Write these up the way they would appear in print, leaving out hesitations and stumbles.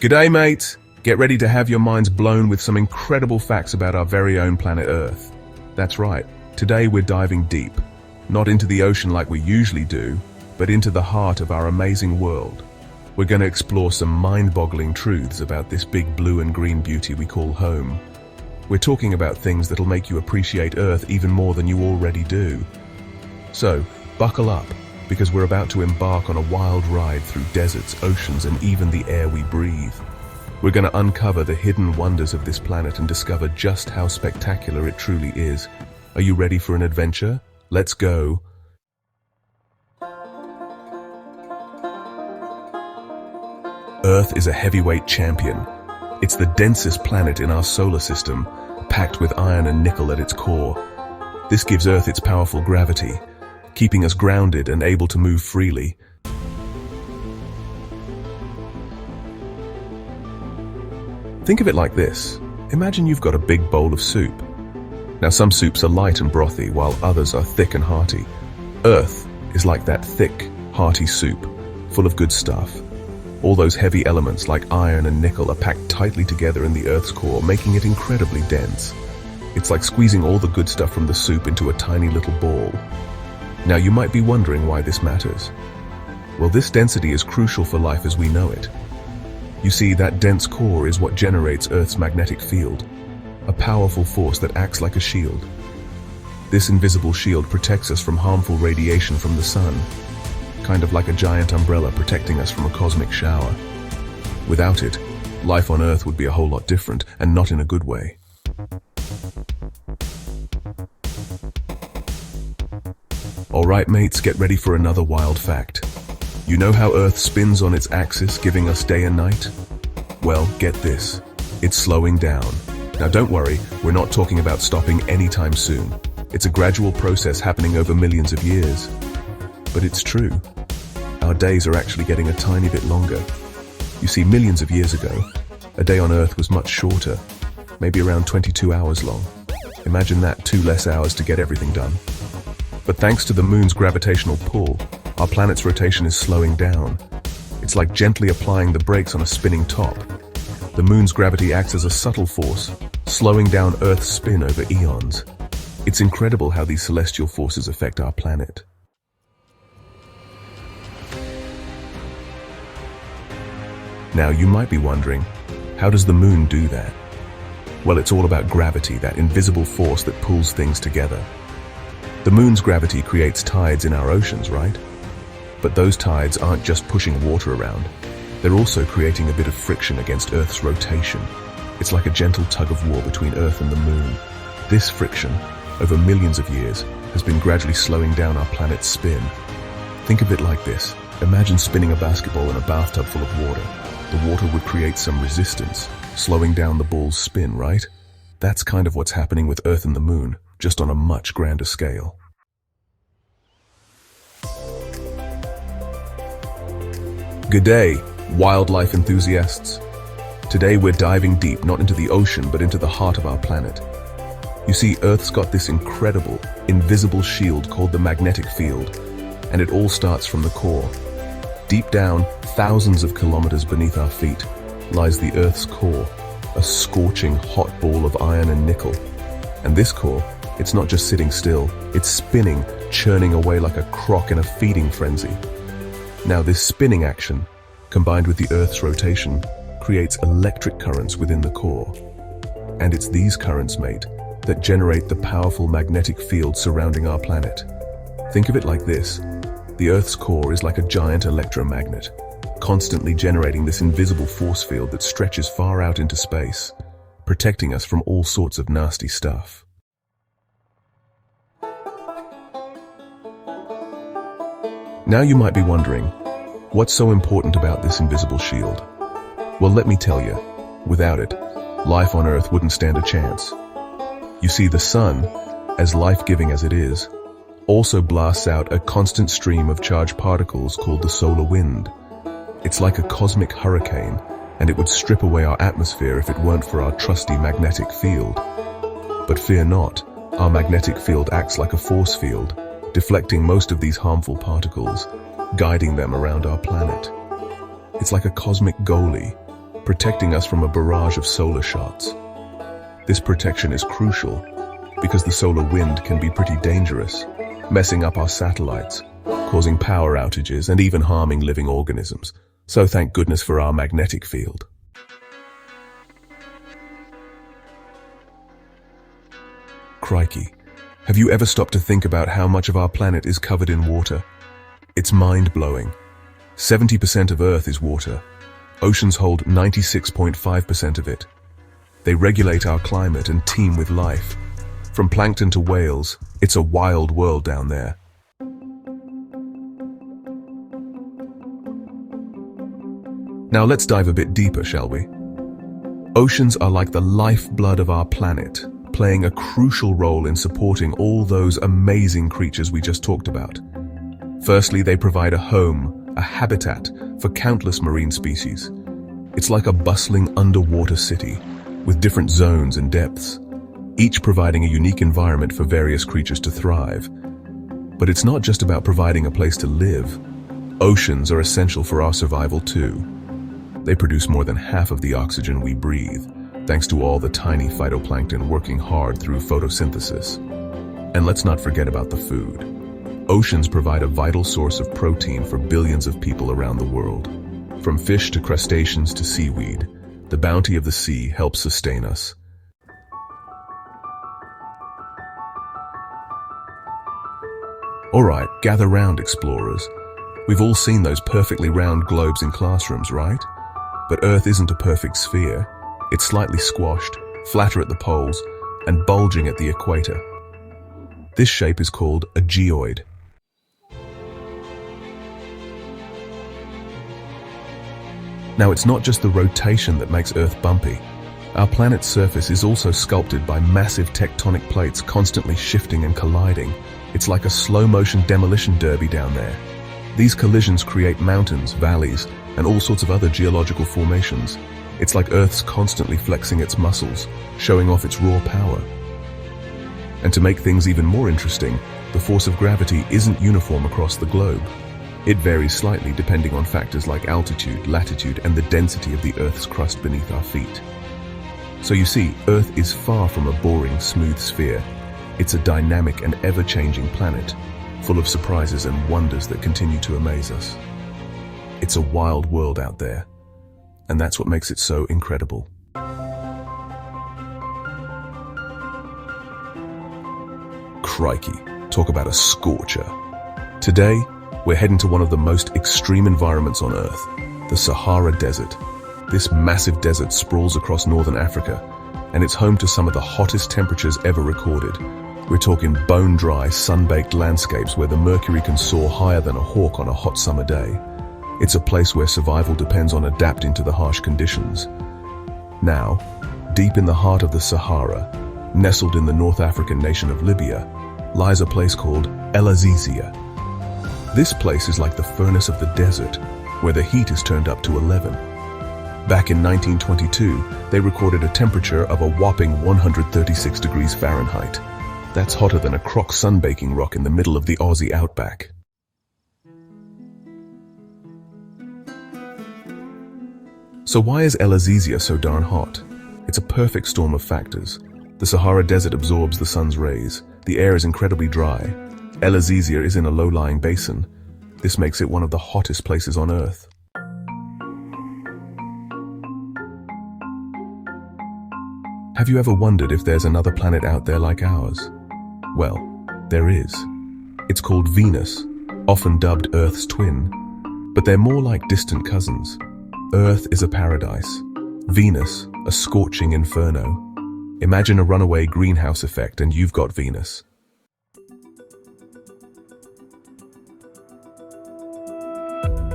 G'day, mates! Get ready to have your minds blown with some incredible facts about our very own planet Earth. That's right, today we're diving deep, not into the ocean like we usually do, but into the heart of our amazing world. We're going to explore some mind-boggling truths about this big blue and green beauty we call home. We're talking about things that'll make you appreciate Earth even more than you already do. So, buckle up, because we're about to embark on a wild ride through deserts, oceans, and even the air we breathe. We're going to uncover the hidden wonders of this planet and discover just how spectacular it truly is. Are you ready for an adventure? Let's go! Earth is a heavyweight champion. It's the densest planet in our solar system, packed with iron and nickel at its core. This gives Earth its powerful gravity, keeping us grounded and able to move freely. Think of it like this. Imagine you've got a big bowl of soup. Now, some soups are light and brothy, while others are thick and hearty. Earth is like that thick, hearty soup, full of good stuff. All those heavy elements like iron and nickel are packed tightly together in the Earth's core, making it incredibly dense. It's like squeezing all the good stuff from the soup into a tiny little ball. Now, you might be wondering why this matters. Well, this density is crucial for life as we know it. You see, that dense core is what generates Earth's magnetic field, a powerful force that acts like a shield. This invisible shield protects us from harmful radiation from the sun, kind of like a giant umbrella protecting us from a cosmic shower. Without it, life on Earth would be a whole lot different, and not in a good way. Alright mates, get ready for another wild fact. You know how Earth spins on its axis, giving us day and night? Well, get this. It's slowing down. Now don't worry, we're not talking about stopping anytime soon. It's a gradual process happening over millions of years. But it's true. Our days are actually getting a tiny bit longer. You see, millions of years ago, a day on Earth was much shorter, maybe around 22 hours long. Imagine that, 2 less hours to get everything done. But thanks to the moon's gravitational pull, our planet's rotation is slowing down. It's like gently applying the brakes on a spinning top. The moon's gravity acts as a subtle force, slowing down Earth's spin over eons. It's incredible how these celestial forces affect our planet. Now, you might be wondering, how does the moon do that? Well, it's all about gravity, that invisible force that pulls things together. The moon's gravity creates tides in our oceans, right? But those tides aren't just pushing water around. They're also creating a bit of friction against Earth's rotation. It's like a gentle tug of war between Earth and the moon. This friction, over millions of years, has been gradually slowing down our planet's spin. Think of it like this. Imagine spinning a basketball in a bathtub full of water. The water would create some resistance, slowing down the ball's spin, right? That's kind of what's happening with Earth and the moon, just on a much grander scale. Good day, wildlife enthusiasts. Today we're diving deep, not into the ocean, but into the heart of our planet. You see, Earth's got this incredible, invisible shield called the magnetic field, and it all starts from the core. Deep down, thousands of kilometers beneath our feet, lies the Earth's core, a scorching hot ball of iron and nickel. And this core, it's not just sitting still, it's spinning, churning away like a croc in a feeding frenzy. Now, this spinning action, combined with the Earth's rotation, creates electric currents within the core. And it's these currents, mate, that generate the powerful magnetic field surrounding our planet. Think of it like this. The Earth's core is like a giant electromagnet, constantly generating this invisible force field that stretches far out into space, protecting us from all sorts of nasty stuff. Now you might be wondering, what's so important about this invisible shield? Well, let me tell you, without it, life on Earth wouldn't stand a chance. You see, the sun, as life-giving as it is, also blasts out a constant stream of charged particles called the solar wind. It's like a cosmic hurricane, and it would strip away our atmosphere if it weren't for our trusty magnetic field. But fear not, our magnetic field acts like a force field, deflecting most of these harmful particles, guiding them around our planet. It's like a cosmic goalie, protecting us from a barrage of solar shots. This protection is crucial because the solar wind can be pretty dangerous, messing up our satellites, causing power outages, and even harming living organisms. So thank goodness for our magnetic field. Crikey, have you ever stopped to think about how much of our planet is covered in water? It's mind-blowing. 70% of Earth is water. Oceans hold 96.5% of it. They regulate our climate and teem with life. From plankton to whales, it's a wild world down there. Now let's dive a bit deeper, shall we? Oceans are like the lifeblood of our planet, playing a crucial role in supporting all those amazing creatures we just talked about. Firstly, they provide a home, a habitat for countless marine species. It's like a bustling underwater city, with different zones and depths, each providing a unique environment for various creatures to thrive. But it's not just about providing a place to live. Oceans are essential for our survival too. They produce more than half of the oxygen we breathe, thanks to all the tiny phytoplankton working hard through photosynthesis. And let's not forget about the food. Oceans provide a vital source of protein for billions of people around the world. From fish to crustaceans to seaweed, the bounty of the sea helps sustain us. Alright, gather round, explorers. We've all seen those perfectly round globes in classrooms, right? But Earth isn't a perfect sphere. It's slightly squashed, flatter at the poles, and bulging at the equator. This shape is called a geoid. Now, it's not just the rotation that makes Earth bumpy. Our planet's surface is also sculpted by massive tectonic plates constantly shifting and colliding. It's like a slow-motion demolition derby down there. These collisions create mountains, valleys, and all sorts of other geological formations. It's like Earth's constantly flexing its muscles, showing off its raw power. And to make things even more interesting, the force of gravity isn't uniform across the globe. It varies slightly depending on factors like altitude, latitude, and the density of the Earth's crust beneath our feet. So you see, Earth is far from a boring, smooth sphere. It's a dynamic and ever-changing planet, full of surprises and wonders that continue to amaze us. It's a wild world out there, and that's what makes it so incredible. Crikey, talk about a scorcher. Today, we're heading to one of the most extreme environments on Earth, the Sahara Desert. This massive desert sprawls across northern Africa, and it's home to some of the hottest temperatures ever recorded. We're talking bone-dry, sun-baked landscapes where the mercury can soar higher than a hawk on a hot summer day. It's a place where survival depends on adapting to the harsh conditions. Now, deep in the heart of the Sahara, nestled in the North African nation of Libya, lies a place called El Azizia. This place is like the furnace of the desert, where the heat is turned up to 11. Back in 1922, they recorded a temperature of a whopping 136 degrees Fahrenheit. That's hotter than a crock sunbaking rock in the middle of the Aussie outback. So why is El Azizia so darn hot? It's a perfect storm of factors. The Sahara Desert absorbs the sun's rays. The air is incredibly dry. El Azizia is in a low-lying basin. This makes it one of the hottest places on Earth. Have you ever wondered if there's another planet out there like ours? Well, there is. It's called Venus, often dubbed Earth's twin. But they're more like distant cousins. Earth is a paradise. Venus, a scorching inferno. Imagine a runaway greenhouse effect and you've got Venus.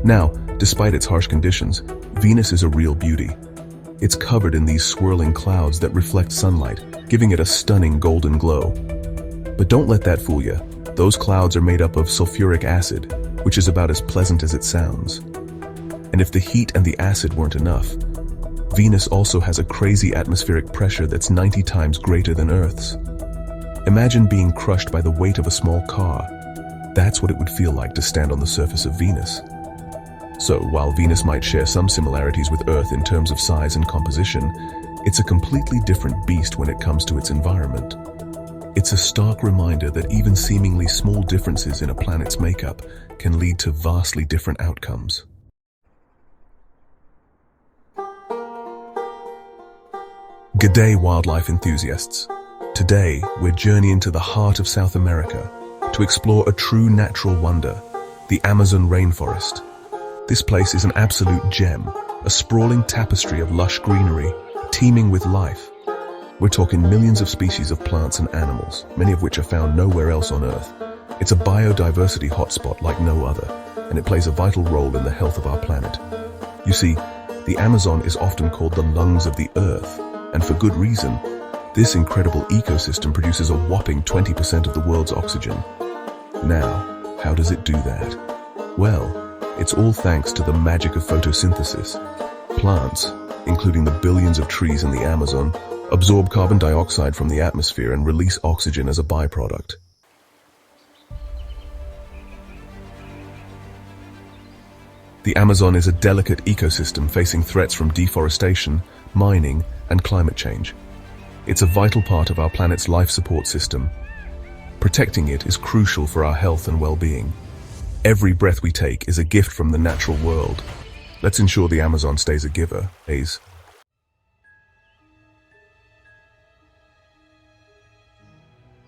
Now, despite its harsh conditions, Venus is a real beauty. It's covered in these swirling clouds that reflect sunlight, giving it a stunning golden glow. But don't let that fool you. Those clouds are made up of sulfuric acid, which is about as pleasant as it sounds. And if the heat and the acid weren't enough, Venus also has a crazy atmospheric pressure that's 90 times greater than Earth's. Imagine being crushed by the weight of a small car. That's what it would feel like to stand on the surface of Venus. So, while Venus might share some similarities with Earth in terms of size and composition, it's a completely different beast when it comes to its environment. It's a stark reminder that even seemingly small differences in a planet's makeup can lead to vastly different outcomes. Good day, wildlife enthusiasts. Today, we're journeying to the heart of South America to explore a true natural wonder, the Amazon rainforest. This place is an absolute gem, a sprawling tapestry of lush greenery, teeming with life. We're talking millions of species of plants and animals, many of which are found nowhere else on Earth. It's a biodiversity hotspot like no other, and it plays a vital role in the health of our planet. You see, the Amazon is often called the lungs of the Earth, and for good reason. This incredible ecosystem produces a whopping 20% of the world's oxygen. Now, how does it do that? Well, it's all thanks to the magic of photosynthesis. Plants, including the billions of trees in the Amazon, absorb carbon dioxide from the atmosphere and release oxygen as a byproduct. The Amazon is a delicate ecosystem facing threats from deforestation, mining, and climate change. It's a vital part of our planet's life support system. Protecting it is crucial for our health and well-being. Every breath we take is a gift from the natural world. Let's ensure the Amazon stays a giver, Ace.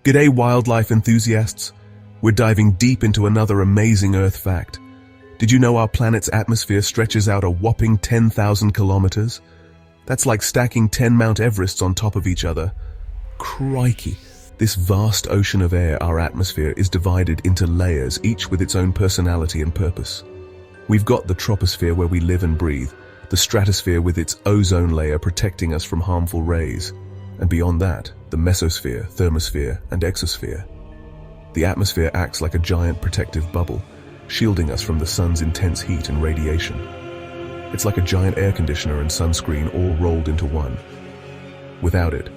G'day, wildlife enthusiasts. We're diving deep into another amazing Earth fact. Did you know our planet's atmosphere stretches out a whopping 10,000 kilometers? That's like stacking 10 Mount Everests on top of each other. Crikey! This vast ocean of air, our atmosphere, is divided into layers, each with its own personality and purpose. We've got the troposphere where we live and breathe, the stratosphere with its ozone layer protecting us from harmful rays, and beyond that, the mesosphere, thermosphere, and exosphere. The atmosphere acts like a giant protective bubble, shielding us from the sun's intense heat and radiation. It's like a giant air conditioner and sunscreen all rolled into one. Without it,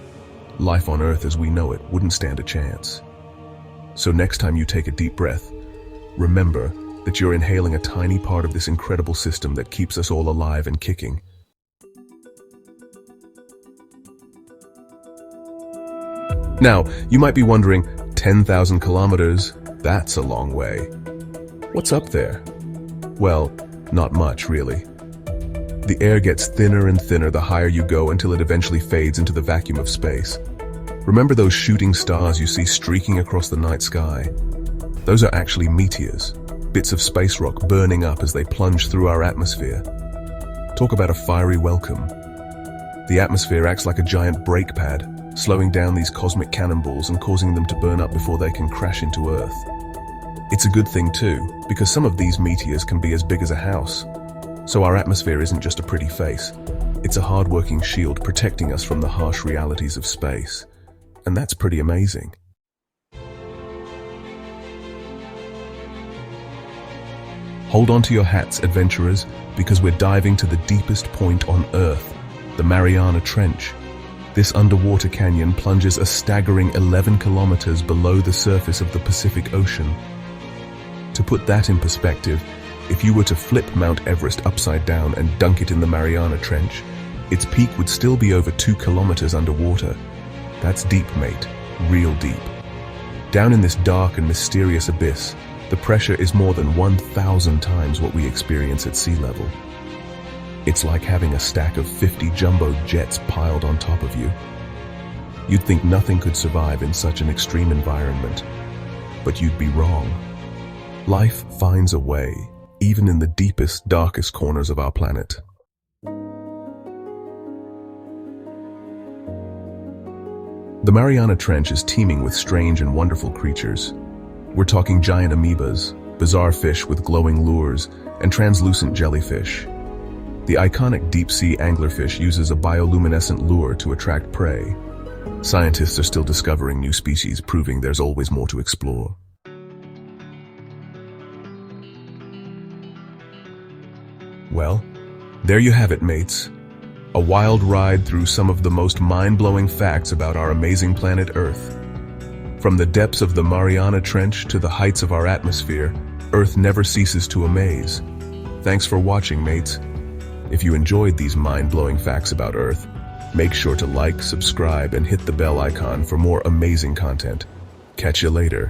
life on Earth as we know it wouldn't stand a chance. So next time you take a deep breath, remember that you're inhaling a tiny part of this incredible system that keeps us all alive and kicking. Now, you might be wondering, 10,000 kilometers, that's a long way. What's up there? Well, not much, really. The air gets thinner and thinner the higher you go until it eventually fades into the vacuum of space. Remember those shooting stars you see streaking across the night sky? Those are actually meteors, bits of space rock burning up as they plunge through our atmosphere. Talk about a fiery welcome. The atmosphere acts like a giant brake pad, slowing down these cosmic cannonballs and causing them to burn up before they can crash into Earth. It's a good thing too, because some of these meteors can be as big as a house. So our atmosphere isn't just a pretty face. It's a hard-working shield protecting us from the harsh realities of space. And that's pretty amazing. Hold on to your hats, adventurers, because we're diving to the deepest point on Earth, the Mariana Trench. This underwater canyon plunges a staggering 11 kilometers below the surface of the Pacific Ocean. To put that in perspective, if you were to flip Mount Everest upside down and dunk it in the Mariana Trench, its peak would still be over 2 kilometers underwater. That's deep, mate. Real deep. Down in this dark and mysterious abyss, the pressure is more than 1,000 times what we experience at sea level. It's like having a stack of 50 jumbo jets piled on top of you. You'd think nothing could survive in such an extreme environment, but you'd be wrong. Life finds a way, even in the deepest, darkest corners of our planet. The Mariana Trench is teeming with strange and wonderful creatures. We're talking giant amoebas, bizarre fish with glowing lures, and translucent jellyfish. The iconic deep-sea anglerfish uses a bioluminescent lure to attract prey. Scientists are still discovering new species, proving there's always more to explore. Well, there you have it, mates. A wild ride through some of the most mind-blowing facts about our amazing planet Earth. From the depths of the Mariana Trench to the heights of our atmosphere, Earth never ceases to amaze. Thanks for watching, mates. If you enjoyed these mind-blowing facts about Earth, make sure to like, subscribe, and hit the bell icon for more amazing content. Catch you later.